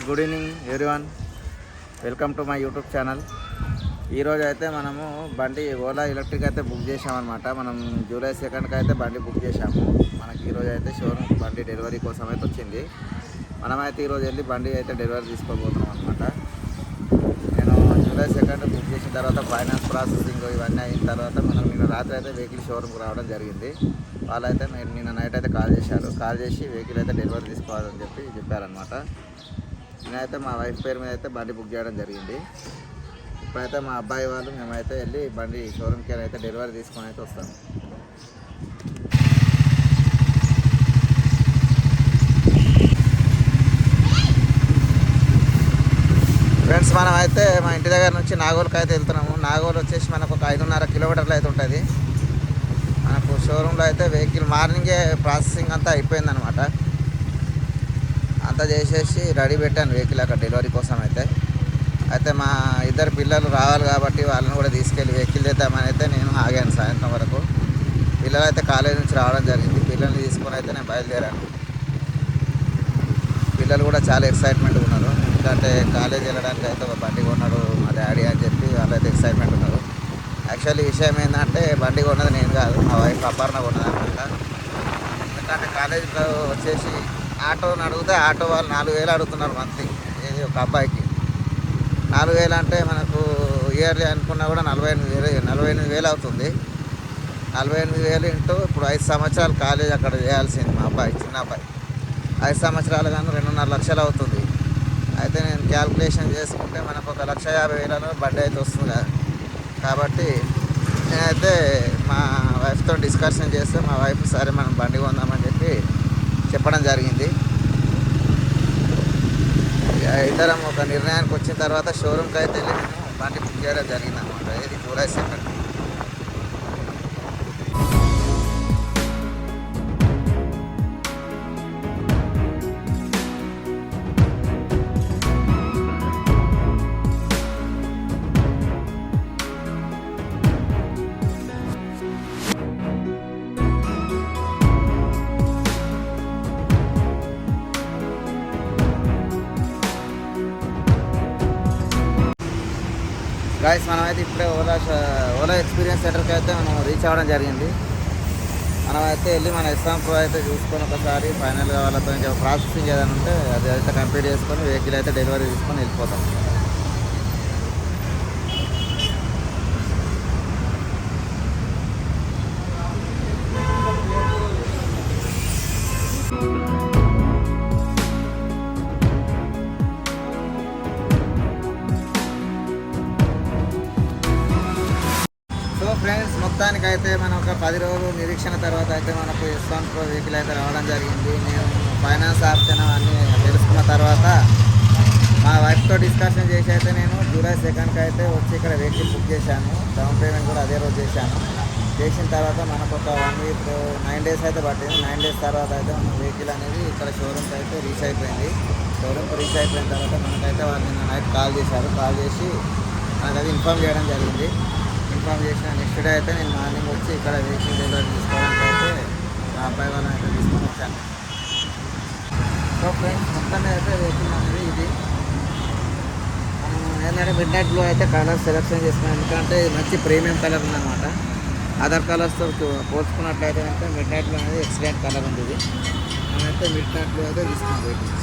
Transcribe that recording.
Good evening everyone, welcome to my YouTube channel. ఈరోజు అయితే మనము బండి ఓలా ఎలక్ట్రిక్ అయితే బుక్ చేసామన్నమాట. మనం జూలై 2కి అయితే బండి బుక్ చేసాము. మనకి ఈరోజు అయితే షోరూమ్ బండి డెలివరీ కోసం అయితే వచ్చింది. మనమైతే ఈరోజు వెళ్ళి బండి అయితే డెలివరీ తీసుకోబోతున్నాం అనమాట. నేను జూలై 2 బుక్ చేసిన తర్వాత ఫైనాన్స్ ప్రాసెసింగ్ ఇవన్నీ అయిన తర్వాత మనం నిన్న రాత్రి అయితే వెహికల్ షోరూమ్కి రావడం జరిగింది. వాళ్ళైతే నిన్న నైట్ అయితే కాల్ చేసి వెహికల్ అయితే డెలివరీ తీసుకోవాలని చెప్పారనమాట. నేనైతే మా వైఫ్ పేరు మీద అయితే బండి బుక్ చేయడం జరిగింది. ఇప్పుడైతే మా అబ్బాయి వాళ్ళు మేమైతే వెళ్ళి బండి షోరూమ్కి అయితే డెలివరీ తీసుకొని అయితే వస్తాము. ఫ్రెండ్స్, మనం అయితే మా ఇంటి దగ్గర నుంచి నాగోల్కి అయితే వెళ్తున్నాము. నాగోల్ వచ్చేసి మనకు ఒక 5.5 కిలోమీటర్లు అయితే ఉంటుంది. మనకు షోరూంలో అయితే వెహికల్ మార్నింగే ప్రాసెసింగ్ అంతా అయిపోయిందనమాట. అంతా చేసేసి రెడీ పెట్టాను వెహికల్ అక్కడ డెలివరీ కోసం అయితే మా ఇద్దరు పిల్లలు రావాలి కాబట్టి వాళ్ళని కూడా తీసుకెళ్ళి వెహికల్ తెద్దామని అయితే నేను ఆగాను. సాయంత్రం వరకు పిల్లలు అయితే కాలేజీ నుంచి రావడం జరిగింది. పిల్లల్ని తీసుకొని అయితే నేను బయలుదేరాను. పిల్లలు కూడా చాలా ఎక్సైట్మెంట్గా ఉన్నారు. ఎందుకంటే కాలేజీ వెళ్ళడానికి అయితే ఒక బండి కొన్నాడు మా డాడీ అని చెప్పి వాళ్ళైతే ఎక్సైట్మెంట్ ఉన్నారు. యాక్చువల్లీ విషయం ఏంటంటే బండి కొన్నది నేను కాదు, మా వైఫ్ అపర్ణ కొన్నది అనమాట. ఎందుకంటే కాలేజీలో వచ్చేసి ఆటోని అడిగితే ఆటో వాళ్ళు 4,000 అడుగుతున్నారు మంత్లీ. ఏది ఒక అబ్బాయికి 4,000 అంటే మనకు ఇయర్లీ అనుకున్నా కూడా 48,000 అవుతుంది. 48,000 ఇంటూ ఇప్పుడు 5 సంవత్సరాలు కాలేజ్ అక్కడ చేయాల్సింది మా అబ్బాయి, చిన్న అబ్బాయి. 5 సంవత్సరాలు కానీ 2.5 లక్షలు అవుతుంది. అయితే నేను క్యాల్కులేషన్ చేసుకుంటే మనకు 1,50,000 బండి అయితే వస్తుంది కదా. కాబట్టి నేనైతే మా వైఫ్తో డిస్కషన్ చేస్తే మా వైఫ్ సరే మనం బండి కొందామని చెప్పడం జరిగింది. ఇద్దరం ఒక నిర్ణయానికి వచ్చిన తర్వాత షోరూమ్కి అయితే వెళ్ళి మేము బండి బుక్ చేయడం జరిగింది అనమాట. ఇది జూలై 2. గాయస్, మనమైతే ఇప్పుడే ఓలా ఎక్స్పీరియన్స్ సెంటర్కి అయితే మనం రీచ్ అవ్వడం జరిగింది. మనమైతే వెళ్ళి మన ఎస్ఆం ప్రో అయితే చూసుకొని ఒకసారి ఫైనల్గా వాళ్ళతో ఇంకా ప్రాసెసింగ్ ఏదైనా ఉంటే అది అయితే కంప్లీట్ చేసుకొని వెహికల్ అయితే డెలివరీ తీసుకొని వెళ్ళిపోతాం. ఫ్రెండ్స్, మొత్తానికైతే మనం ఒక 10 రోజులు నిరీక్షణ తర్వాత అయితే మనకు ఎస్1 ప్రో వెహికల్ అయితే రావడం జరిగింది. నేను ఫైనాన్స్ ఆప్షన్ అన్నీ తెలుసుకున్న తర్వాత మా వైఫ్తో డిస్కషన్ చేసి అయితే నేను జూలై 2కి అయితే వచ్చి ఇక్కడ వెహికల్ బుక్ చేశాను. డౌన్ పేమెంట్ కూడా అదే రోజు చేసిన తర్వాత మనకు ఒక 1 వీక్ 9 డేస్ అయితే పట్టింది. 9 డేస్ తర్వాత అయితే మన వెహికల్ అనేది ఇక్కడ షోరూమ్కి అయితే రీచ్ అయిపోయింది. షోరూమ్కి రీచ్ అయిపోయిన తర్వాత మనకైతే వాళ్ళు నిన్న నైట్ కాల్ చేసి మనకు అది ఇన్ఫామ్ చేయడం జరిగింది. ఇన్ఫామ్ చేసిన నెక్స్ట్ డే అయితే నేను మార్నింగ్ వచ్చి ఇక్కడ వెహికల్ డెలివరీ తీసుకోవడానికి అయితే మా అబ్బాయి వాళ్ళని అయితే తీసుకొని వచ్చాను. సో ఫ్రెండ్స్, మొత్తాన్ని అయితే వెహికల్ అనేది ఇది మనం ఏంటంటే మిడ్ నైట్ బ్లూ అయితే కలర్ సెలెక్షన్ చేసుకున్నాం. ఎందుకంటే మంచి ప్రీమియం కలర్ ఉందన్నమాట. అదర్ కలర్స్తో పోల్చుకున్నట్లయితే అంటే మిడ్ నైట్ బ్లూ అనేది ఎక్సలెంట్ కలర్ ఉంది. ఇది మనమైతే మిడ్ నైట్ బ్లూ అయితే తీసుకున్నాం వెహికల్.